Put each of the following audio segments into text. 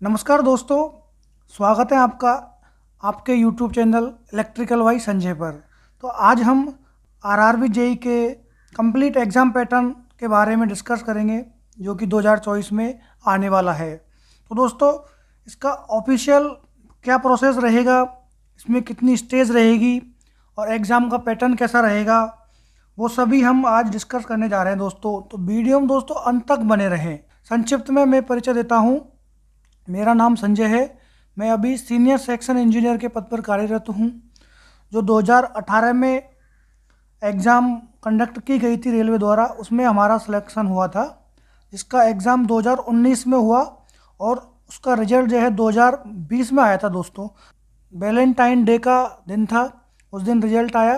नमस्कार दोस्तों, स्वागत है आपका आपके YouTube channel electrical by Sanjay पर। तो आज हम आरआरबी जेई के कंप्लीट एग्ज़ाम पैटर्न के बारे में डिस्कस करेंगे जो कि 2024 में आने वाला है। तो दोस्तों, इसका ऑफिशियल क्या प्रोसेस रहेगा, इसमें कितनी स्टेज रहेगी और एग्ज़ाम का पैटर्न कैसा रहेगा, वो सभी हम आज डिस्कस करने जा रहे हैं दोस्तों। तो वीडियो में दोस्तों अंत तक बने रहें। संक्षिप्त में मैं परिचय देता हूँ। मेरा नाम संजय है। मैं अभी सीनियर सेक्शन इंजीनियर के पद पर कार्यरत हूँ। जो 2018 में एग्ज़ाम कंडक्ट की गई थी रेलवे द्वारा, उसमें हमारा सिलेक्शन हुआ था, जिसका एग्ज़ाम 2019 में हुआ और उसका रिजल्ट जो है 2020 में आया था दोस्तों। वैलेंटाइन डे का दिन था, उस दिन रिजल्ट आया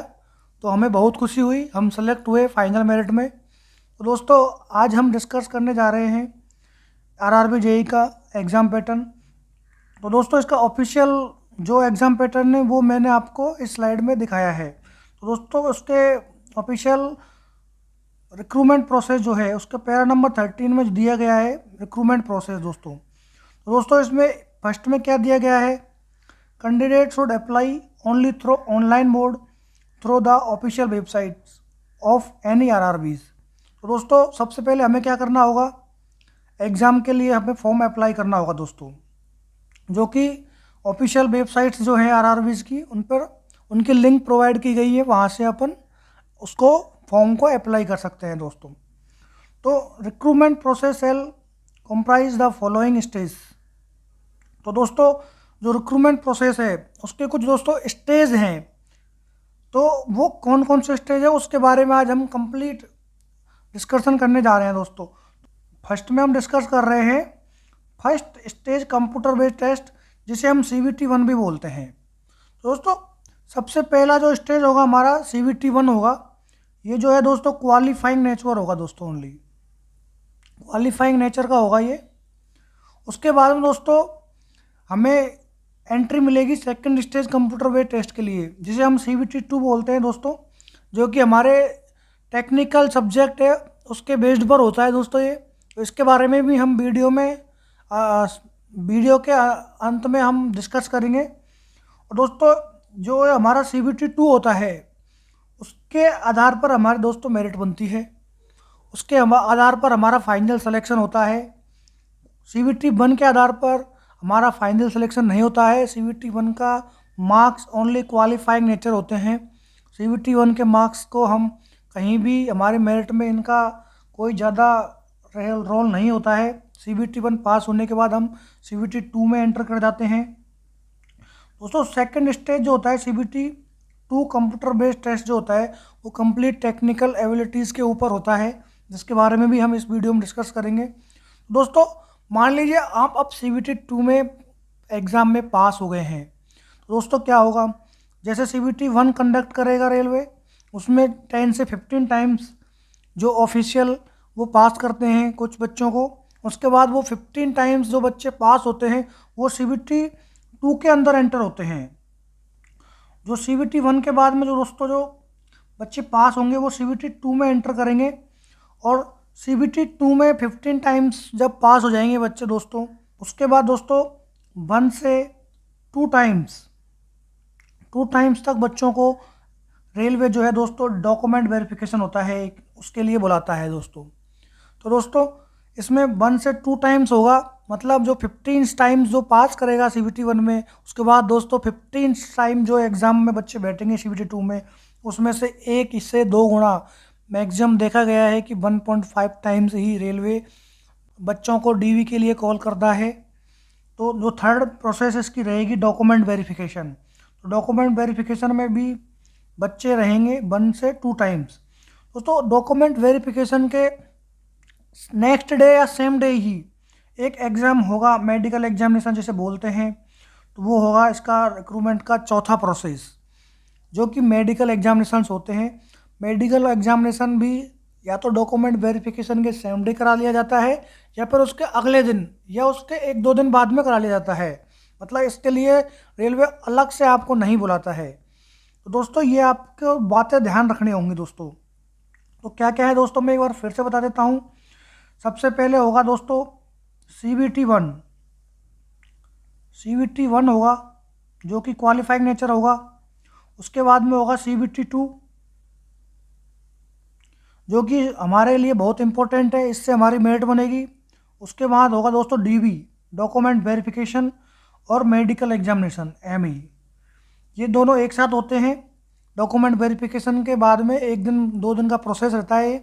तो हमें बहुत खुशी हुई, हम सेलेक्ट हुए फाइनल मेरिट में। तो दोस्तों, आज हम डिस्कस करने जा रहे हैं आरआरबी जेई का एग्ज़ाम पैटर्न। तो दोस्तों, इसका ऑफिशियल जो एग्ज़ाम पैटर्न है वो मैंने आपको इस स्लाइड में दिखाया है। तो दोस्तों, उसके ऑफिशियल रिक्रूटमेंट प्रोसेस जो है उसका पैरा नंबर 13 में दिया गया है रिक्रूटमेंट प्रोसेस दोस्तों। तो दोस्तों, इसमें फर्स्ट में क्या दिया गया है, candidate should apply only through online mode through the official website of any RRBs. तो दोस्तों, सबसे पहले हमें क्या करना होगा, एग्ज़ाम के लिए हमें फॉर्म अप्लाई करना होगा दोस्तों, जो कि ऑफिशियल वेबसाइट्स जो हैं आरआरबीज़ की, उन पर उनकी लिंक प्रोवाइड की गई है, वहाँ से अपन उसको फॉर्म को अप्लाई कर सकते हैं दोस्तों। तो recruitment process L comprise the following stage. तो दोस्तों, जो रिक्रूटमेंट प्रोसेस है उसके कुछ दोस्तों स्टेज हैं। तो वो कौन कौन से स्टेज है उसके बारे में आज हम कंप्लीट डिस्कशन करने जा रहे हैं दोस्तों। फर्स्ट में हम डिस्कस कर रहे हैं first stage computer based test, जिसे हम CBT 1 भी बोलते हैं। तो दोस्तों, सबसे पहला जो स्टेज होगा हमारा CBT 1 होगा। ये जो है दोस्तों क्वालिफाइंग नेचर होगा दोस्तों, ओनली क्वालिफाइंग नेचर का होगा ये। उसके बाद में दोस्तों हमें एंट्री मिलेगी second stage computer based test के लिए, जिसे हम CBT 2 बोलते हैं दोस्तों, जो कि हमारे टेक्निकल सब्जेक्ट है उसके बेस्ड पर होता है दोस्तों ये। तो इसके बारे में भी हम वीडियो के अंत में हम डिस्कस करेंगे। और दोस्तों, जो हमारा CBT 2 होता है उसके आधार पर हमारे दोस्तों मेरिट बनती है, उसके आधार पर हमारा फाइनल सिलेक्शन होता है। CBT 1 के आधार पर हमारा फाइनल सिलेक्शन नहीं होता है। CBT 1 का मार्क्स ओनली क्वालिफाइंग नेचर होते हैं। CBT 1 के मार्क्स को हम कहीं भी हमारे मेरिट में इनका कोई ज़्यादा रोल नहीं होता है। CBT 1 पास होने के बाद हम CBT 2 में एंटर कर जाते हैं दोस्तों। सेकंड स्टेज जो होता है CBT 2 कंप्यूटर बेस्ड टेस्ट जो होता है वो कंप्लीट टेक्निकल एबिलिटीज़ के ऊपर होता है, जिसके बारे में भी हम इस वीडियो में डिस्कस करेंगे दोस्तों। मान लीजिए आप अब CBT 2 में एग्ज़ाम में पास हो गए हैं, तो दोस्तों क्या होगा, जैसे CBT 1 कंडक्ट करेगा रेलवे, उसमें 10 से 15 टाइम्स जो ऑफिशियल वो पास करते हैं कुछ बच्चों को। उसके बाद वो 15 टाइम्स जो बच्चे पास होते हैं वो CBT 2 के अंदर एंटर होते हैं। जो CBT 1 के बाद में जो दोस्तों जो बच्चे पास होंगे वो CBT 2 में एंटर करेंगे। और CBT 2 में 15 टाइम्स जब पास हो जाएंगे बच्चे दोस्तों, उसके बाद दोस्तों 1 से 2 टाइम्स तक बच्चों को रेलवे जो है दोस्तों डॉक्यूमेंट वेरिफिकेशन होता है, उसके लिए बुलाता है दोस्तों। तो दोस्तों, इसमें 1 से 2 टाइम्स होगा, मतलब जो 15 टाइम्स जो पास करेगा CBT 1 में, उसके बाद दोस्तों 15 टाइम जो एग्ज़ाम में बच्चे बैठेंगे CBT 2 में, उसमें से 1 से 2 गुना मैक्सिमम देखा गया है कि 1.5 टाइम्स ही रेलवे बच्चों को DV के लिए कॉल करता है। तो जो थर्ड प्रोसेस इसकी रहेगी डॉक्यूमेंट वेरिफिकेशन। तो डॉक्यूमेंट वेरिफिकेशन में भी बच्चे रहेंगे 1 से 2 टाइम्स दोस्तों। डॉक्यूमेंट वेरिफिकेशन के नेक्स्ट डे या सेम डे ही एक एग्ज़ाम होगा, मेडिकल एग्जामिनेशन जिसे बोलते हैं। तो वो होगा इसका रिक्रूटमेंट का चौथा प्रोसेस, जो कि मेडिकल एग्जामिनेशंस होते हैं। मेडिकल एग्जामिनेशन भी या तो डॉक्यूमेंट वेरिफिकेशन के सेम डे करा लिया जाता है या फिर उसके अगले दिन या उसके 1-2 दिन बाद में करा लिया जाता है। मतलब इसके लिए रेलवे अलग से आपको नहीं बुलाता है। तो दोस्तों, ये आपको बातें ध्यान रखनी होंगी दोस्तों। तो क्या क्या है दोस्तों, मैं एक बार फिर से बता देता हूँ। सबसे पहले होगा दोस्तों CBT 1, CBT 1 होगा जो कि क्वालिफाइंग नेचर होगा। उसके बाद में होगा CBT 2 जो कि हमारे लिए बहुत इंपॉर्टेंट है, इससे हमारी मेरिट बनेगी। उसके बाद होगा दोस्तों DV, डॉक्यूमेंट वेरिफिकेशन और मेडिकल एग्जामिनेशन ME। ये दोनों एक साथ होते हैं। डॉक्यूमेंट वेरिफिकेशन के बाद में 1-2 दिन का प्रोसेस रहता है।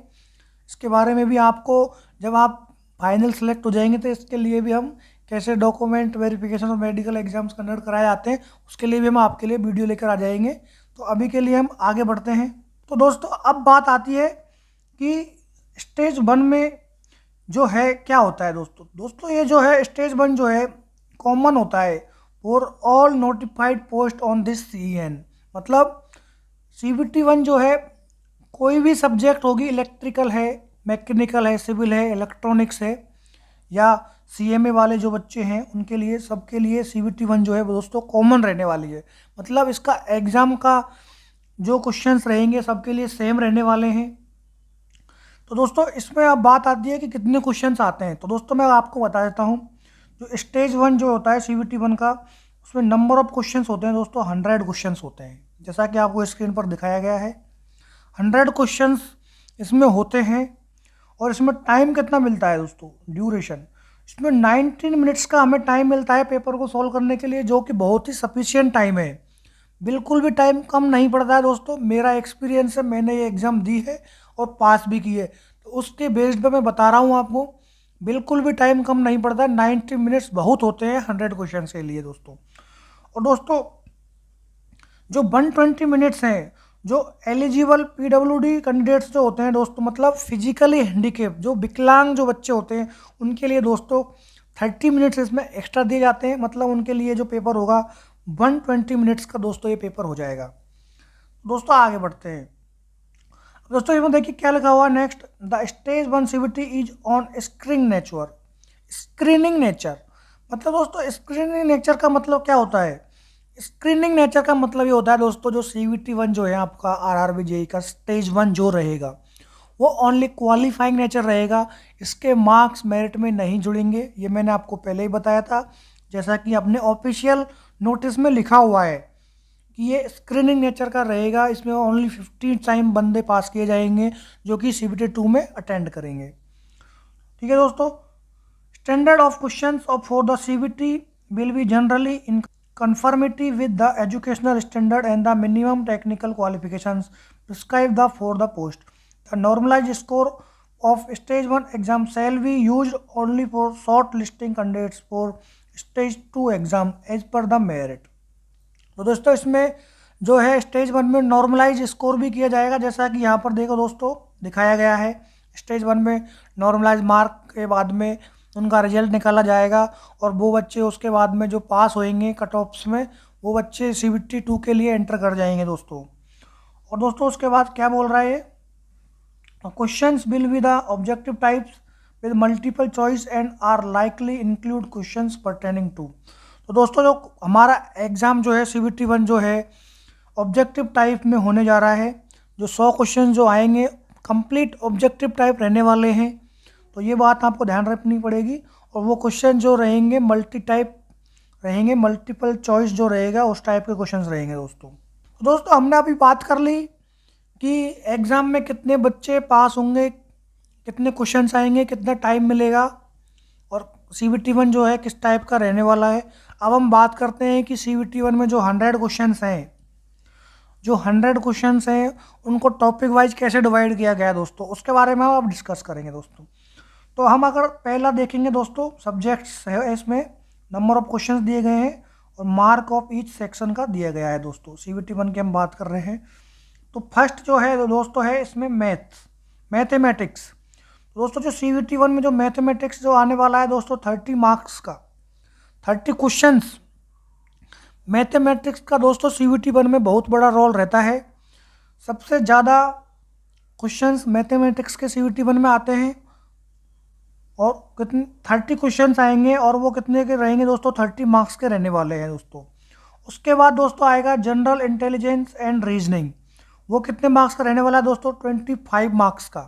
इसके बारे में भी आपको, जब आप फाइनल सेलेक्ट हो जाएंगे तो इसके लिए भी हम कैसे डॉक्यूमेंट वेरिफिकेशन और मेडिकल एग्जाम्स कंडक्ट कराए जाते हैं, उसके लिए भी हम आपके लिए वीडियो लेकर आ जाएंगे। तो अभी के लिए हम आगे बढ़ते हैं। तो दोस्तों अब बात आती है कि स्टेज 1 में जो है क्या होता है। दोस्तों ये जो है स्टेज 1 जो है कॉमन होता है for all notified post on this CEN। मतलब CBT 1 जो है कोई भी सब्जेक्ट होगी, इलेक्ट्रिकल है, मैकेनिकल है, सिविल है, इलेक्ट्रॉनिक्स है, या CMA वाले जो बच्चे हैं उनके लिए, सबके लिए CBT 1 जो है दोस्तों कॉमन रहने वाली है। मतलब इसका एग्ज़ाम का जो क्वेश्चंस रहेंगे सबके लिए सेम रहने वाले हैं। तो दोस्तों इसमें अब बात आती है कि कितने क्वेश्चंस आते हैं। तो दोस्तों मैं आपको बता देता हूँ, जो स्टेज 1 जो होता है CBT 1 का, उसमें नंबर ऑफ क्वेश्चंस होते हैं दोस्तों 100 क्वेश्चंस होते हैं, जैसा कि आपको स्क्रीन पर दिखाया गया है। 100 क्वेश्चंस इसमें होते हैं। और इसमें टाइम कितना मिलता है दोस्तों, ड्यूरेशन, इसमें 19 मिनट्स का हमें टाइम मिलता है पेपर को सॉल्व करने के लिए, जो कि बहुत ही सफिशिएंट टाइम है। बिल्कुल भी टाइम कम नहीं पड़ता है दोस्तों। मेरा एक्सपीरियंस है, मैंने ये एग्ज़ाम दी है और पास भी की है, तो उसके बेस्ड पे मैं बता रहा हूँ आपको। बिल्कुल भी टाइम कम नहीं पड़ता है, 90 मिनट्स बहुत होते हैं 100 क्वेश्चन के लिए दोस्तों। और दोस्तों जो 120 मिनट्स हैं, जो एलिजिबल PWD कैंडिडेट्स जो होते हैं दोस्तों, मतलब फिजिकली हैंडीकेप, जो विकलांग जो बच्चे होते हैं, उनके लिए दोस्तों 30 मिनट्स इसमें एक्स्ट्रा दिए जाते हैं। मतलब उनके लिए जो पेपर होगा 120 मिनट्स का दोस्तों ये पेपर हो जाएगा। दोस्तों आगे बढ़ते हैं। दोस्तों इसमें देखिए क्या लिखा हुआ है next, the stage 1 CBT is on screening nature. मतलब दोस्तों स्क्रीनिंग नेचर का मतलब क्या होता है। स्क्रीनिंग नेचर का मतलब ये होता है दोस्तों, जो CBT 1 जो है आपका RRB JEE का स्टेज 1 जो रहेगा वो ओनली क्वालिफाइंग नेचर रहेगा। इसके मार्क्स मेरिट में नहीं जुड़ेंगे, ये मैंने आपको पहले ही बताया था, जैसा कि अपने ऑफिशियल नोटिस में लिखा हुआ है कि ये स्क्रीनिंग नेचर का रहेगा। इसमें ओनली 15 टाइम बंदे पास किए जाएंगे जो कि CBT 2 में अटेंड करेंगे। ठीक है दोस्तों। Standard of questions of for the CBT will be generally in conformity with the educational standard and the minimum technical qualifications prescribed for the post. The normalized score of stage 1 exam shall be used only for shortlisting candidates for stage 2 exam as per the merit. तो दोस्तों इसमें जो है stage 1 में normalise score भी किया जाएगा, जैसा कि यहाँ पर देखो दोस्तों दिखाया गया है। स्टेज 1 में नॉर्मलाइज मार्क के बाद में उनका रिजल्ट निकाला जाएगा, और वो बच्चे उसके बाद में जो पास होएंगे कट ऑफ्स में, वो बच्चे CBT 2 के लिए एंटर कर जाएंगे दोस्तों। और दोस्तों उसके बाद क्या बोल रहा है, questions will be the objective types with multiple choice and are likely include questions pertaining to. तो दोस्तों जो हमारा एग्ज़ाम जो है CBT 1 जो है ऑब्जेक्टिव टाइप में होने जा रहा है। जो 100 क्वेश्चन जो आएंगे कंप्लीट ऑब्जेक्टिव टाइप रहने वाले हैं, तो ये बात आपको ध्यान रखनी पड़ेगी। और वो क्वेश्चन जो रहेंगे मल्टी टाइप रहेंगे, मल्टीपल चॉइस जो रहेगा उस टाइप के क्वेश्चंस रहेंगे दोस्तों। तो दोस्तों हमने अभी बात कर ली कि एग्ज़ाम में कितने बच्चे पास होंगे, कितने क्वेश्चंस आएंगे, कितना टाइम मिलेगा, और CBT 1 जो है किस टाइप का रहने वाला है। अब हम बात करते हैं कि CBT 1 में जो 100 क्वेश्चंस हैं, जो 100 क्वेश्चंस हैं उनको टॉपिक वाइज कैसे डिवाइड किया गया है दोस्तों, उसके बारे में हम अब डिस्कस करेंगे दोस्तों। तो हम अगर पहला देखेंगे दोस्तों, सब्जेक्ट्स है, इसमें नंबर ऑफ क्वेश्चंस दिए गए हैं और मार्क ऑफ ईच सेक्शन का दिया गया है दोस्तों। CBT 1 की हम बात कर रहे हैं। तो फर्स्ट जो है दोस्तों है इसमें मैथमेटिक्स। दोस्तों जो CBT 1 में जो मैथमेटिक्स जो आने वाला है दोस्तों 30 मार्क्स का, 30 क्वेश्चंस मैथमेटिक्स का दोस्तों CBT 1 में बहुत बड़ा रोल रहता है। सबसे ज़्यादा क्वेश्चंस मैथमेटिक्स के CBT 1 में आते हैं, और कितने 30 क्वेश्चंस आएंगे, और वो कितने के रहेंगे दोस्तों, 30 मार्क्स के रहने वाले हैं दोस्तों। उसके बाद दोस्तों आएगा जनरल इंटेलिजेंस एंड रीजनिंग। वो कितने मार्क्स का रहने वाला है दोस्तों, 25 मार्क्स का।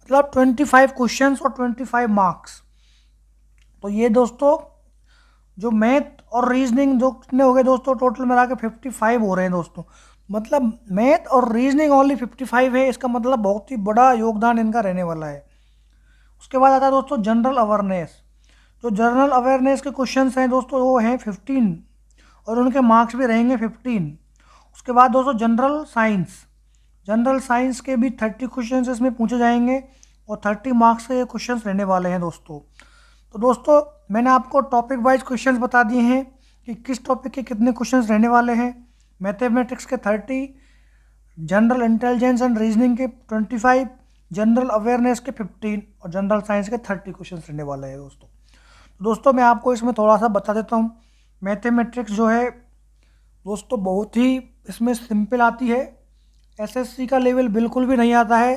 मतलब 25 क्वेश्चंस और 25 मार्क्स। तो ये दोस्तों जो मैथ और रीजनिंग जो कितने हो गए दोस्तों, टोटल मिला के 55 हो रहे हैं दोस्तों। मतलब मैथ और रीजनिंग ओनली 55 है, इसका मतलब बहुत ही बड़ा योगदान इनका रहने वाला है। उसके बाद आता है दोस्तों जनरल अवेयरनेस। जो जनरल अवेयरनेस के क्वेश्चंस हैं दोस्तों वो हैं 15 और उनके मार्क्स भी रहेंगे 15। उसके बाद दोस्तों जनरल साइंस, जनरल साइंस के भी 30 क्वेश्चंस इसमें पूछे जाएंगे और 30 मार्क्स के ये क्वेश्चंस रहने वाले हैं दोस्तों। तो दोस्तों मैंने आपको टॉपिक वाइज क्वेश्चंस बता दिए हैं कि किस टॉपिक के कितने क्वेश्चंस रहने वाले हैं। मैथमेटिक्स के 30, जनरल इंटेलिजेंस एंड रीजनिंग के 25, जनरल अवेयरनेस के 15 और जनरल साइंस के 30 क्वेश्चंस रहने वाले हैं दोस्तों। तो दोस्तों मैं आपको इसमें थोड़ा सा बता देता हूँ। मैथमेटिक्स जो है दोस्तों बहुत ही इसमें सिंपल आती है, एसएससी का लेवल बिल्कुल भी नहीं आता है,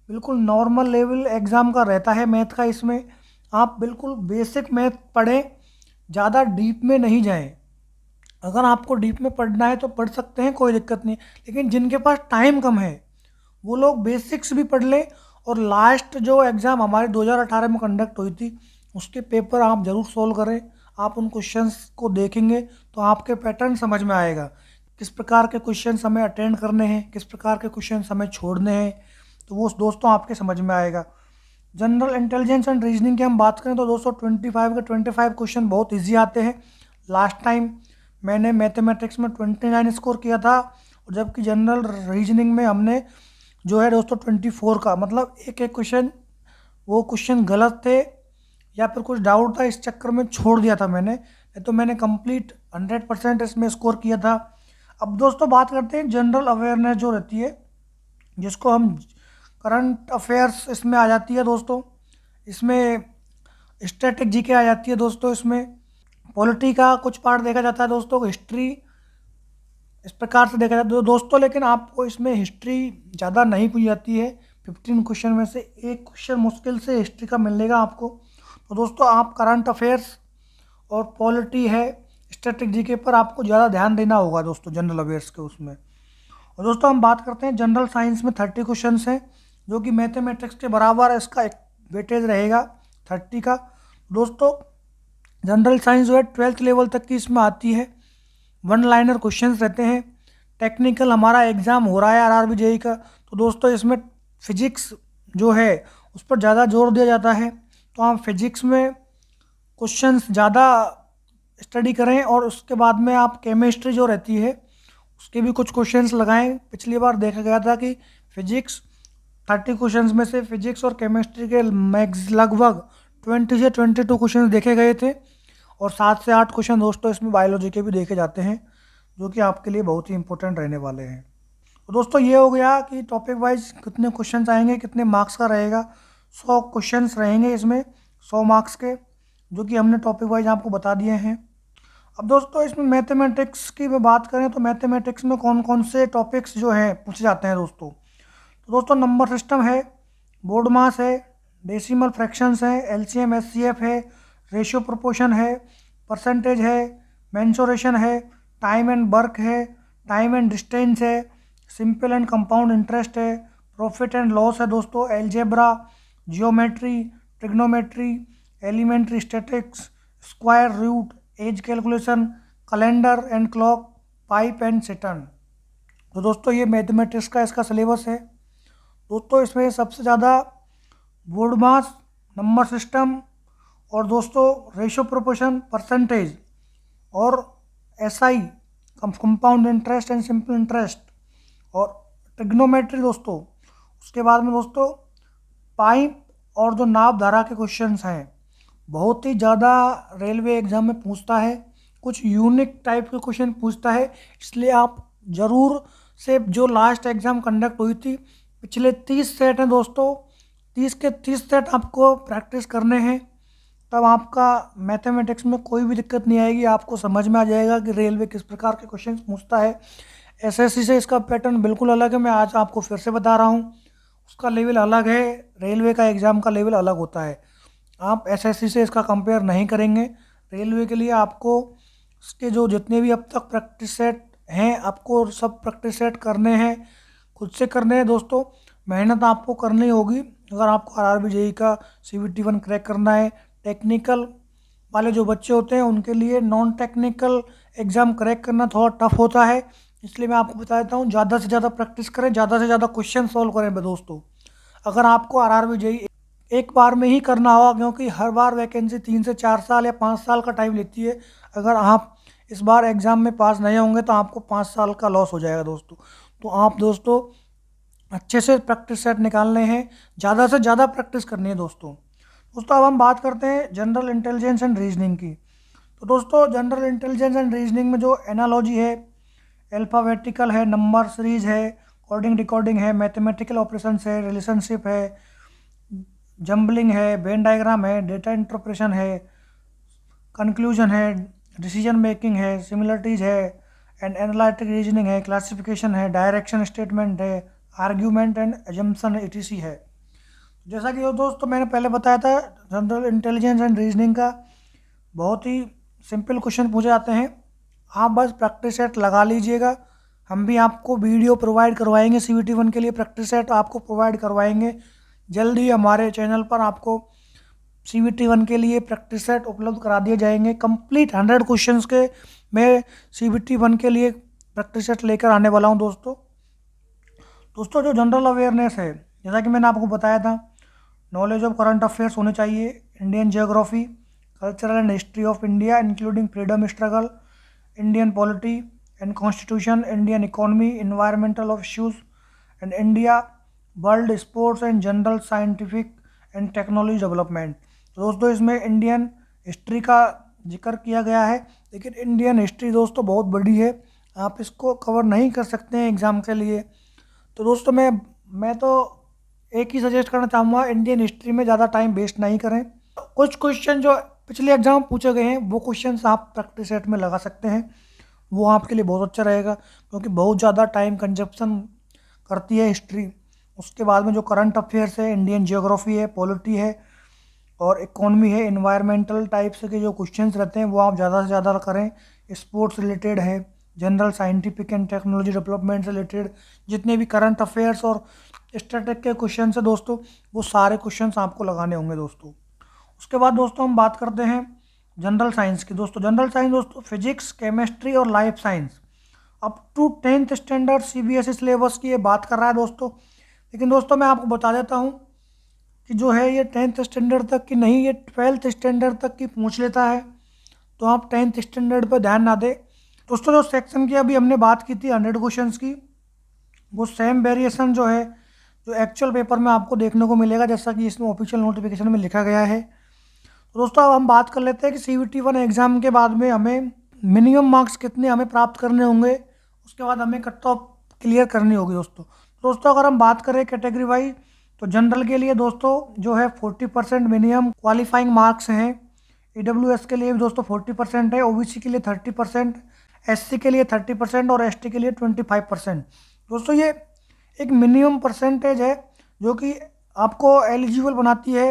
बिल्कुल नॉर्मल लेवल एग्ज़ाम का रहता है मैथ का। इसमें आप बिल्कुल बेसिक मैथ पढ़ें, ज़्यादा डीप में नहीं जाएं। अगर आपको डीप में पढ़ना है तो पढ़ सकते हैं, कोई दिक्कत नहीं, लेकिन जिनके पास टाइम कम है वो लोग बेसिक्स भी पढ़ लें। और लास्ट जो एग्ज़ाम हमारे 2018 में कंडक्ट हुई थी उसके पेपर आप ज़रूर सोल्व करें। आप उन क्वेश्चंस को देखेंगे तो आपके पैटर्न समझ में आएगा, किस प्रकार के क्वेश्चंस हमें अटेंड करने हैं, किस प्रकार के क्वेश्चंस हमें छोड़ने हैं, तो वो दोस्तों आपके समझ में आएगा। जनरल इंटेलिजेंस एंड रीजनिंग की हम बात करें तो दोस्तों 25 के 25 क्वेश्चन बहुत ईजी आते हैं। लास्ट टाइम मैंने मैथमेटिक्स में 29 स्कोर किया था और जबकि जनरल रीजनिंग में हमने जो है दोस्तों 24 का, मतलब एक एक क्वेश्चन वो क्वेश्चन गलत थे या फिर कुछ डाउट था, इस चक्कर में छोड़ दिया था मैंने, नहीं तो मैंने कंप्लीट 100% इसमें स्कोर किया था। अब दोस्तों बात करते हैं जनरल अवेयरनेस जो रहती है, जिसको हम करंट अफेयर्स इसमें आ जाती है दोस्तों। इसमें स्टैटिक जीके आ जाती है दोस्तों। इसमें पॉलिटी का कुछ पार्ट देखा जाता है दोस्तों, हिस्ट्री इस प्रकार से देखा जाता है दोस्तों। लेकिन आपको इसमें हिस्ट्री ज़्यादा नहीं पूछी जाती है, 15 क्वेश्चन में से एक क्वेश्चन मुश्किल से हिस्ट्री का मिलेगा आपको। तो दोस्तों आप करंट अफेयर्स और पॉलिटी है, स्टैटिक जीके पर आपको ज़्यादा ध्यान देना होगा दोस्तों जनरल अफेयर्स के उसमें। और दोस्तों हम बात करते हैं जनरल साइंस में 30 क्वेश्चन हैं, जो कि मैथमेटिक्स के बराबर इसका एक वेटेज रहेगा 30 का। दोस्तों जनरल साइंस जो है 12th लेवल तक की इसमें आती है, 1 लाइनर क्वेश्चंस रहते हैं। टेक्निकल हमारा एग्ज़ाम हो रहा है आरआरबी जेई का, तो दोस्तों इसमें फिजिक्स जो है उस पर ज़्यादा जोर दिया जाता है, तो आप फिजिक्स में क्वेश्चंस ज़्यादा स्टडी करें। और उसके बाद में आप केमिस्ट्री जो रहती है उसके भी कुछ क्वेश्चंस लगाएं। पिछली बार देखा गया था कि फिजिक्स 30 क्वेश्चंस में से फिजिक्स और केमिस्ट्री के मैक्स लगभग 20 से 22 क्वेश्चन देखे गए थे और 7 से 8 क्वेश्चन दोस्तों इसमें बायोलॉजी के भी देखे जाते हैं, जो कि आपके लिए बहुत ही इंपॉर्टेंट रहने वाले हैं। तो दोस्तों ये हो गया कि टॉपिक वाइज कितने क्वेश्चंस आएंगे, कितने मार्क्स का रहेगा। 100 क्वेश्चंस रहेंगे इसमें, 100 मार्क्स के, जो कि हमने टॉपिक वाइज आपको बता दिए हैं। अब दोस्तों इसमें मैथमेटिक्स की मैं बात करें तो मैथमेटिक्स में कौन कौन से टॉपिक्स जो हैं पूछे जाते हैं दोस्तों। तो दोस्तों नंबर सिस्टम है, बोर्ड मास है, डेसिमल फ्रैक्शंस है, एलसीएम एचसीएफ है, रेशियो प्रोपोर्शन है, परसेंटेज है, मेंसुरेशन है, टाइम एंड वर्क है, टाइम एंड डिस्टेंस है, सिंपल एंड कंपाउंड इंटरेस्ट है, प्रॉफिट एंड लॉस है दोस्तों, algebra, geometry, trigonometry, elementary statics, square root, age calculation, calendar and clock, pipe and cistern. तो दोस्तों ये मैथमेटिक्स का इसका सिलेबस है दोस्तों। इसमें सबसे ज़्यादा बोर्ड मास, नंबर सिस्टम और दोस्तों रेशियो प्रोपोर्शन, परसेंटेज और SI compound interest and simple interest और ट्रिग्नोमेट्री दोस्तों। उसके बाद में दोस्तों पाइप और जो नाप धारा के क्वेश्चंस हैं, बहुत ही ज़्यादा रेलवे एग्ज़ाम में पूछता है, कुछ यूनिक टाइप के क्वेश्चन पूछता है, इसलिए आप ज़रूर से जो लास्ट एग्ज़ाम कंडक्ट हुई थी पिछले 30 सेट हैं दोस्तों, 30 के 30 सेट आपको प्रैक्टिस करने हैं, तब आपका मैथमेटिक्स में कोई भी दिक्कत नहीं आएगी। आपको समझ में आ जाएगा कि रेलवे किस प्रकार के क्वेश्चन पूछता है। एसएससी से इसका पैटर्न बिल्कुल अलग है, मैं आज आपको फिर से बता रहा हूँ, उसका लेवल अलग है, रेलवे का एग्ज़ाम का लेवल अलग होता है। आप एसएससी से इसका कंपेयर नहीं करेंगे। रेलवे के लिए आपको इसके जो जितने भी अब तक प्रैक्टिस सेट हैं आपको सब प्रैक्टिस सेट करने हैं, खुद से करने हैं दोस्तों। मेहनत आपको करनी होगी अगर आपको आरआरबी जेई का CVT 1 क्रैक करना है। टेक्निकल वाले जो बच्चे होते हैं उनके लिए नॉन टेक्निकल एग्ज़ाम क्रैक करना थोड़ा टफ होता है। इसलिए मैं आपको बता देता हूँ, ज़्यादा से ज़्यादा प्रैक्टिस करें, ज़्यादा से ज़्यादा क्वेश्चन सॉल्व करें दोस्तों। अगर आपको आरआरबी जेईई एक बार में ही करना होगा, क्योंकि हर बार वैकेंसी 3 से 4 साल या 5 साल का टाइम लेती है। अगर आप इस बार एग्ज़ाम में पास नहीं होंगे तो आपको 5 साल का लॉस हो जाएगा दोस्तों। तो आप दोस्तों अच्छे से प्रैक्टिस सेट निकालने हैं, ज़्यादा से ज़्यादा प्रैक्टिस करनी है दोस्तों। अब हम बात करते हैं जनरल इंटेलिजेंस एंड रीजनिंग की। तो दोस्तों जनरल इंटेलिजेंस एंड रीजनिंग में जो एनालॉजी है, अल्फ़ाबेटिकल है, नंबर सीरीज है, कोडिंग डिकोडिंग है, मैथमेटिकल ऑपरेशंस है, रिलेशनशिप है, जंबलिंग है, वेन डायग्राम है, डेटा इंटरप्रेशन है, कंक्लूजन है, डिसीजन मेकिंग है, सिमिलरिटीज है, एंड एनालिटिक रीजनिंग है, क्लासिफिकेशन है, डायरेक्शन स्टेटमेंट है, आर्ग्यूमेंट एंड एजम्पशन एटीसी है। जैसा कि दोस्तों मैंने पहले बताया था, जनरल इंटेलिजेंस एंड रीजनिंग का बहुत ही सिंपल क्वेश्चन पूछे जाते हैं। आप बस प्रैक्टिस सेट लगा लीजिएगा। हम भी आपको वीडियो प्रोवाइड करवाएंगे, CVT 1 के लिए प्रैक्टिस सेट आपको प्रोवाइड करवाएंगे। जल्दी हमारे चैनल पर आपको CVT 1 के लिए प्रैक्टिस सेट उपलब्ध करा दिए जाएंगे। कंप्लीट 100 क्वेश्चंस के मैं CVT 1 के लिए प्रैक्टिस सेट लेकर आने वाला हूं दोस्तों। जो जनरल अवेयरनेस है, जैसा कि मैंने आपको बताया था, नॉलेज ऑफ करंट अफेयर्स होने चाहिए, Indian geography, cultural and history of India including freedom struggle, Indian polity and constitution, Indian economy, environmental of issues and India, world sports and general scientific and technology development. तो दोस्तों इसमें Indian history का जिक्र किया गया है, लेकिन Indian history दोस्तों बहुत बड़ी है, आप इसको कवर नहीं कर सकते हैं एग्ज़ाम के लिए। तो दोस्तों मैं तो एक ही सजेस्ट करना चाहूँगा, इंडियन हिस्ट्री में ज़्यादा टाइम वेस्ट नहीं करें। कुछ क्वेश्चन जो पिछले एग्जाम पूछे गए हैं वो क्वेश्चन आप प्रैक्टिस सेट में लगा सकते हैं, वो आपके लिए बहुत अच्छा रहेगा, क्योंकि बहुत ज़्यादा टाइम कंजप्शन करती है हिस्ट्री। उसके बाद में जो करंट अफेयर्स है, इंडियन जियोग्राफी है, पॉलिटी है और इकोनॉमी है, इन्वायरमेंटल टाइप से के जो क्वेश्चंस रहते हैं वो आप ज़्यादा से ज़्यादा करें। स्पोर्ट्स रिलेटेड है, general scientific and technology development से रिलेटेड जितने भी करंट अफेयर्स और स्टैटिक के क्वेश्चन है दोस्तों, वो सारे क्वेश्चंस आपको लगाने होंगे दोस्तों। उसके बाद दोस्तों हम बात करते हैं जनरल साइंस की। जनरल साइंस दोस्तों फिजिक्स, केमिस्ट्री और life science up to 10th standard CBSE syllabus की ये बात कर रहा है दोस्तों। लेकिन दोस्तों मैं आपको बता देता हूँ कि जो है ये 10th स्टैंडर्ड तक की नहीं, ये 12th स्टैंडर्ड तक की पूछ लेता है, तो आप 10th स्टैंडर्ड पर ध्यान ना दें दोस्तों। जो सेक्शन की अभी हमने बात की थी 100 क्वेश्चन की, वो सेम वेरिएशन जो है जो एक्चुअल पेपर में आपको देखने को मिलेगा, जैसा कि इसमें ऑफिशियल नोटिफिकेशन में लिखा गया है। तो दोस्तों अब हम बात कर लेते हैं कि CVT 1 एग्ज़ाम के बाद में हमें मिनिमम मार्क्स कितने हमें प्राप्त करने होंगे, उसके बाद हमें कट ऑफ क्लियर करनी होगी दोस्तों। अगर हम बात करें कैटेगरी वाइज, तो जनरल के लिए दोस्तों जो है 40% मिनिमम क्वालिफाइंग मार्क्स हैं। EWS के लिए भी दोस्तों 40% है, OBC के लिए 30%, SC के लिए 30% और ST के लिए 25%। दोस्तों ये एक मिनिमम परसेंटेज है जो कि आपको एलिजिबल बनाती है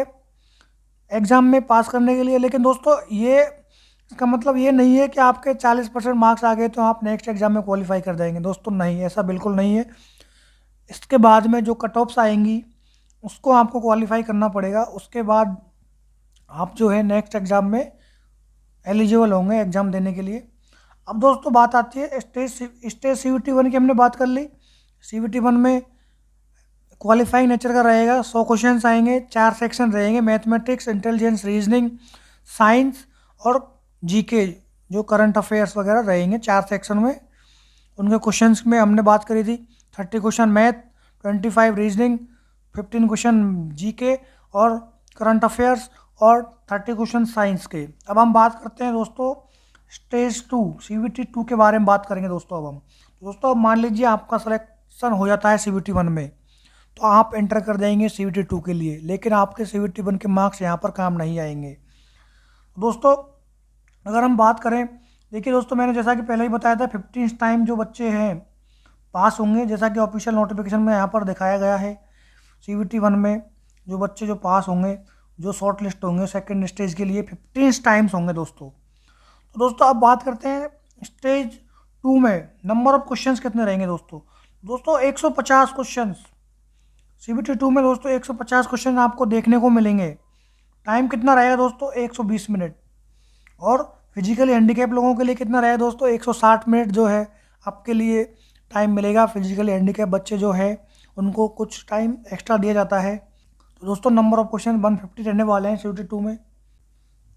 एग्ज़ाम में पास करने के लिए। लेकिन दोस्तों ये इसका मतलब ये नहीं है कि आपके 40% मार्क्स आ गए तो आप नेक्स्ट एग्ज़ाम में क्वालिफाई कर जाएंगे दोस्तों, नहीं, ऐसा बिल्कुल नहीं है। इसके बाद में जो कट ऑफ्स आएंगी उसको आपको क्वालिफाई करना पड़ेगा, उसके बाद आप जो है नेक्स्ट एग्ज़ाम में एलिजिबल होंगे एग्ज़ाम देने के लिए। अब दोस्तों बात आती है स्टेज CVT 1 की हमने बात कर ली। CVT 1 में क्वालिफाइंग नेचर का रहेगा, 100 क्वेश्चन आएंगे, 4 सेक्शन रहेंगे, मैथमेटिक्स, इंटेलिजेंस, रीजनिंग, साइंस और GK जो करंट अफेयर्स वगैरह रहेंगे 4 सेक्शन में। उनके क्वेश्चंस में हमने बात करी थी 30 question math, 25 reasoning, 15 question GK और करंट अफेयर्स और 30 क्वेश्चन साइंस के। अब हम बात करते हैं दोस्तों स्टेज 2 CVT 2 के बारे में बात करेंगे दोस्तों। अब मान लीजिए आपका सिलेक्शन हो जाता है CVT 1 में, तो आप एंटर कर देंगे CVT 2 के लिए, लेकिन आपके CVT 1 के मार्क्स यहाँ पर काम नहीं आएंगे दोस्तों। अगर हम बात करें, देखिए दोस्तों मैंने जैसा कि पहले ही बताया था 15 टाइम जो बच्चे हैं पास होंगे, जैसा कि ऑफिशियल नोटिफिकेशन में यहाँ पर दिखाया गया है। CVT 1 में जो बच्चे जो पास होंगे, जो शॉर्ट लिस्ट होंगे सेकेंड स्टेज के लिए 15 टाइम्स होंगे दोस्तों। तो दोस्तों अब बात करते हैं स्टेज 2 में नंबर ऑफ क्वेश्चंस कितने रहेंगे दोस्तों 150 क्वेश्चंस CVT 2 में दोस्तों 150 क्वेश्चन आपको देखने को मिलेंगे। टाइम कितना रहेगा दोस्तों 120 मिनट। और फिजिकली हैंडीकैप लोगों के लिए कितना रहे दोस्तों, 160 मिनट जो है आपके लिए टाइम मिलेगा। फिजिकली हैंडीकैप बच्चे जो है उनको कुछ टाइम एक्स्ट्रा दिया जाता है। तो दोस्तों नंबर ऑफ क्वेश्चन 150 रहने वाले हैं CUET 2 में।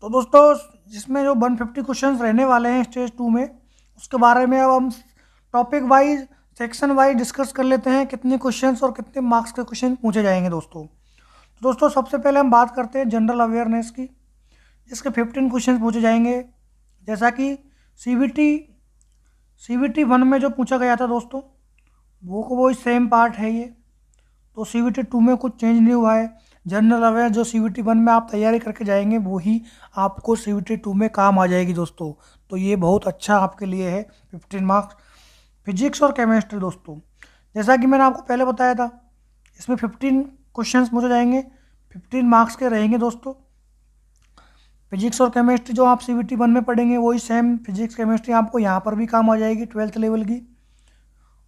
तो दोस्तों जिसमें जो 150 क्वेश्चंस रहने वाले हैं स्टेज 2 में, उसके बारे में अब हम topic wise section wise discuss कर लेते हैं कितने क्वेश्चंस और कितने मार्क्स के क्वेश्चन पूछे जाएंगे दोस्तों। तो दोस्तों सबसे पहले हम बात करते हैं जनरल अवेयरनेस की, जिसके 15 क्वेश्चन पूछे जाएंगे। जैसा कि CVT 1 में जो पूछा गया था दोस्तों, वो सेम पार्ट है ये। तो CVT 2 में कुछ चेंज नहीं हुआ है। जनरल अवेयर जो CVT 1 में आप तैयारी करके जाएंगे वही आपको CVT 2 में काम आ जाएगी दोस्तों। तो ये बहुत अच्छा आपके लिए है 15 मार्क्स। फिजिक्स और केमिस्ट्री दोस्तों, जैसा कि मैंने आपको पहले बताया था, इसमें 15 क्वेश्चंस पूछे जाएंगे, 15 मार्क्स के रहेंगे दोस्तों। फिजिक्स और केमिस्ट्री जो आप CVT 1 में पढ़ेंगे वही सेम फिजिक्स केमिस्ट्री आपको यहाँ पर भी काम आ जाएगी 12th लेवल की।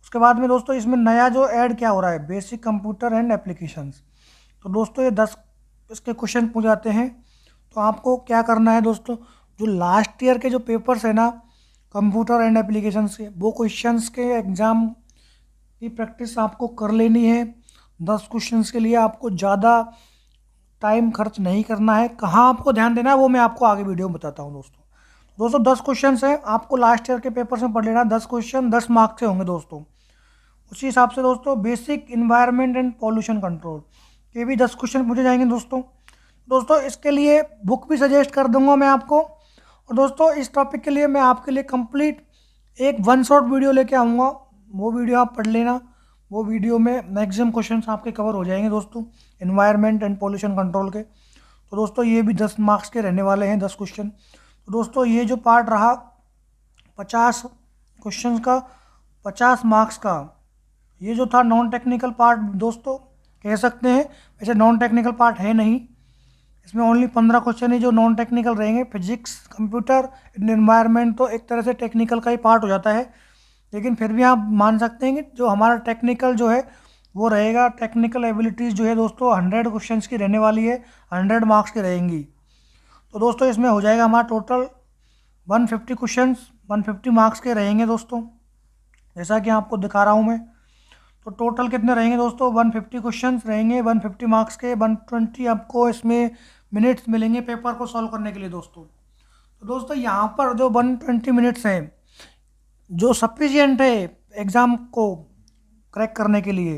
उसके बाद में दोस्तों इसमें नया जो ऐड क्या हो रहा है, बेसिक कंप्यूटर एंड एप्लीकेशंस। तो दोस्तों ये 10 इसके क्वेश्चन पूछ जाते हैं। तो आपको क्या करना है दोस्तों, जो लास्ट ईयर के जो पेपर्स है ना कंप्यूटर एंड एप्लीकेशंस के, वो क्वेश्चंस के एग्ज़ाम की प्रैक्टिस आपको कर लेनी है। 10 क्वेश्चंस के लिए आपको ज़्यादा टाइम खर्च नहीं करना है। कहाँ आपको ध्यान देना है वो मैं आपको आगे वीडियो में बताता हूँ दोस्तों 10 क्वेश्चन हैं, आपको लास्ट ईयर के पेपर में पढ़ लेना। 10 क्वेश्चन 10 मार्क्स से होंगे दोस्तों। उसी हिसाब से दोस्तों basic environment and pollution control के भी 10 क्वेश्चन पूछे जाएंगे दोस्तों इसके लिए बुक भी सजेस्ट कर दूंगा मैं आपको। और दोस्तों इस टॉपिक के लिए मैं आपके लिए कंप्लीट एक 1 शॉट वीडियो लेके आऊँगा, वो वीडियो आप पढ़ लेना। वो वीडियो में मैक्सिमम क्वेश्चंस आपके कवर हो जाएंगे दोस्तों इन्वायरमेंट एंड पॉल्यूशन कंट्रोल के। तो दोस्तों ये भी 10 मार्क्स के रहने वाले हैं 10 क्वेश्चन। तो दोस्तों ये जो पार्ट रहा 50 क्वेश्चन का 50 मार्क्स का, ये जो था नॉन टेक्निकल पार्ट दोस्तों कह सकते हैं, वैसे नॉन टेक्निकल पार्ट है नहीं। इसमें ओनली 15 क्वेश्चन ही जो नॉन टेक्निकल रहेंगे। फिजिक्स कंप्यूटर एनवायरनमेंट तो एक तरह से टेक्निकल का ही पार्ट हो जाता है, लेकिन फिर भी आप मान सकते हैं कि जो हमारा टेक्निकल जो है वो रहेगा। टेक्निकल एबिलिटीज़ जो है दोस्तों 100 क्वेश्चन की रहने वाली है, 100 मार्क्स की रहेंगी। तो दोस्तों इसमें हो जाएगा हमारा टोटल 150 क्वेश्चन 150 मार्क्स के रहेंगे दोस्तों, जैसा कि आपको दिखा रहा हूँ मैं। तो टोटल कितने रहेंगे दोस्तों, 150 क्वेश्चन रहेंगे 150 मार्क्स के। 120 आपको इसमें मिनट्स मिलेंगे पेपर को सॉल्व करने के लिए दोस्तों। तो दोस्तों यहाँ पर जो 120 मिनट्स हैं जो सफिशिएंट है एग्ज़ाम को क्रैक करने के लिए,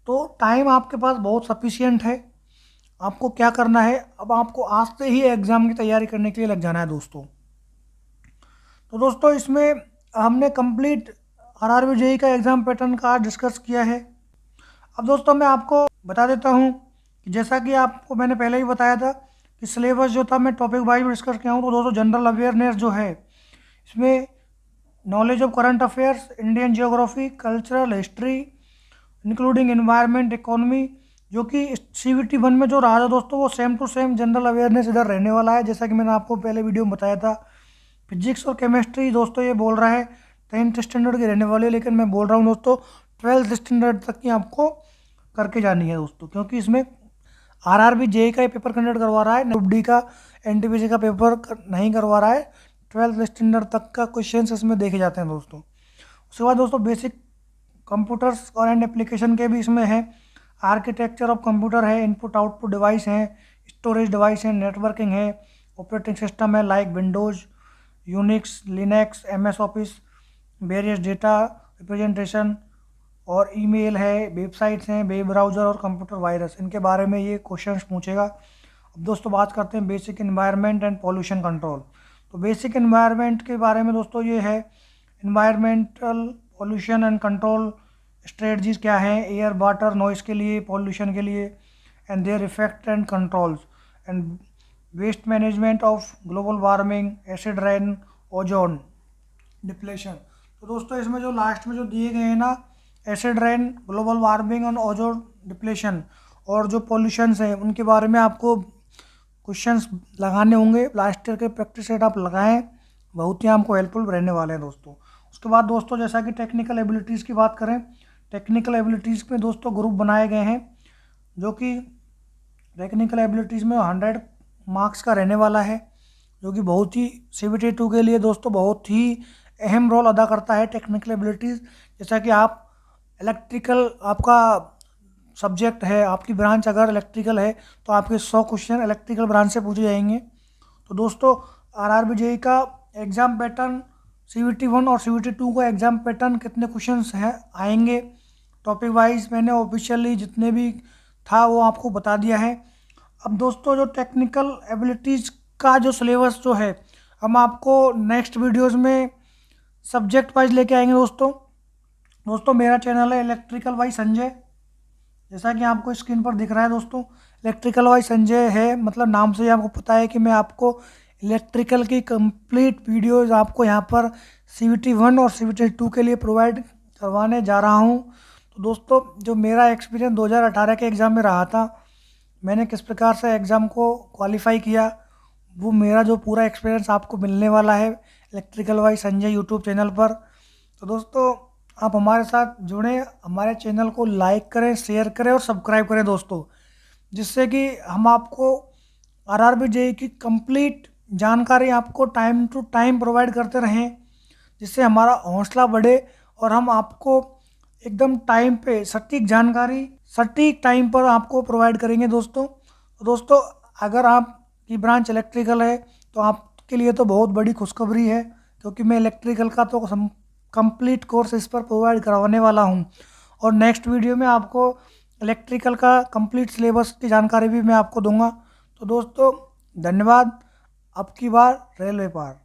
तो टाइम आपके पास बहुत सफिशिएंट है। आपको क्या करना है, अब आपको आज से ही एग्ज़ाम की तैयारी करने के लिए लग जाना है दोस्तों। तो दोस्तों इसमें हमने कंप्लीट RRB JEE का एग्ज़ाम पैटर्न का डिस्कस किया है। अब दोस्तों मैं आपको बता देता हूँ कि जैसा कि आपको मैंने पहले ही बताया था कि सिलेबस जो था मैं टॉपिक वाइज डिस्कस किया हूँ। तो दोस्तों जनरल अवेयरनेस जो है इसमें knowledge of current affairs, Indian geography, cultural history including environment, economy, जो कि CVT 1 में जो रहा था दोस्तों वो same to same general awareness इधर रहने वाला है, जैसा कि मैंने आपको पहले वीडियो में बताया था। फिजिक्स और केमिस्ट्री दोस्तों ये बोल रहा है 10th स्टैंडर्ड की रहने वाली है, लेकिन मैं बोल रहा हूँ दोस्तों 12th स्टैंडर्ड तक की आपको करके जानी है दोस्तों, क्योंकि इसमें RRB JEE का पेपर कंडक्ट करवा रहा है, NUPD का NTPC का पेपर नहीं करवा रहा है। 12th स्टैंडर्ड तक का क्वेश्चन इसमें देखे जाते हैं दोस्तों। उसके बाद दोस्तों बेसिक कंप्यूटर्स और एंड एप्लीकेशन के भी इसमें है। आर्किटेक्चर ऑफ कंप्यूटर है, इनपुट आउटपुट डिवाइस हैं, स्टोरेज डिवाइस है, नेटवर्किंग है, ऑपरेटिंग सिस्टम है like Windows, Unix, Linux, MS office, various data representation और ईमेल है, वेबसाइट्स हैं, वेब ब्राउज़र और कंप्यूटर वायरस, इनके बारे में ये क्वेश्चंस पूछेगा। अब दोस्तों बात करते हैं basic environment and pollution control. तो बेसिक एनवायरनमेंट के बारे में दोस्तों ये है environmental pollution and control strategies क्या हैं, एयर वाटर नॉइस के लिए, पॉल्यूशन के लिए, and their effect and controls, and waste management of global warming, acid rain, ozone depletion. तो दोस्तों इसमें जो लास्ट में जो दिए गए हैं ना, एसिड रेन, ग्लोबल वार्मिंग और ओजोन डिप्लेशन और जो पॉल्यूशंस हैं उनके बारे में आपको क्वेश्चंस लगाने होंगे। लास्ट ईयर के प्रैक्टिस सेट आप लगाएं, बहुत ही आपको हेल्पफुल रहने वाले हैं दोस्तों। उसके बाद दोस्तों जैसा कि टेक्निकल एबिलिटीज़ की बात करें, टेक्निकल एबिलिटीज़ में दोस्तों ग्रुप बनाए गए हैं, जो कि टेक्निकल एबिलिटीज़ में 100 मार्क्स का रहने वाला है, जो कि बहुत ही CBT 2 के लिए दोस्तों बहुत ही अहम रोल अदा करता है। टेक्निकल एबिलिटीज़, जैसा कि आप इलेक्ट्रिकल आपका सब्जेक्ट है, आपकी ब्रांच अगर इलेक्ट्रिकल है तो आपके 100 क्वेश्चन इलेक्ट्रिकल ब्रांच से पूछे जाएंगे। तो दोस्तों RRB JEE का एग्ज़ाम पैटर्न CBT 1 और CBT 2 का एग्ज़ाम पैटर्न कितने क्वेश्चंस हैं आएंगे टॉपिक वाइज मैंने ऑफिशियली जितने भी था वो आपको बता दिया है। अब दोस्तों जो टेक्निकल एबिलिटीज़ का जो सिलेबस जो है हम आपको नेक्स्ट वीडियोस में सब्जेक्ट वाइज लेके आएंगे। दोस्तों मेरा चैनल है इलेक्ट्रिकल बाय संजय, जैसा कि आपको स्क्रीन पर दिख रहा है दोस्तों इलेक्ट्रिकल बाय संजय है, मतलब नाम से ही आपको पता है कि मैं आपको इलेक्ट्रिकल की कंप्लीट वीडियोस आपको यहाँ पर CBT 1 और CBT 2 के लिए प्रोवाइड करवाने जा रहा हूँ। तो दोस्तों जो मेरा एक्सपीरियंस 2018 के एग्ज़ाम में रहा था, मैंने किस प्रकार से एग्ज़ाम को क्वालिफाई किया, वो मेरा जो पूरा एक्सपीरियंस आपको मिलने वाला है electrical by Sanjay YouTube channel पर। तो दोस्तों आप हमारे साथ जुड़ें, हमारे चैनल को लाइक करें, शेयर करें और सब्सक्राइब करें दोस्तों, जिससे कि हम आपको RRB JEE की कंप्लीट जानकारी आपको टाइम टू टाइम प्रोवाइड करते रहें, जिससे हमारा हौसला बढ़े और हम आपको एकदम टाइम पे सटीक जानकारी सटीक टाइम पर आपको प्रोवाइड करेंगे दोस्तों अगर आपकी ब्रांच इलेक्ट्रिकल है तो आपके लिए तो बहुत बड़ी खुशखबरी है, क्योंकि मैं इलेक्ट्रिकल का तो कंप्लीट कोर्स इस पर प्रोवाइड करवाने वाला हूं। और नेक्स्ट वीडियो में आपको इलेक्ट्रिकल का कंप्लीट सिलेबस की जानकारी भी मैं आपको दूंगा। तो दोस्तों धन्यवाद। अब की बार रेलवे पार।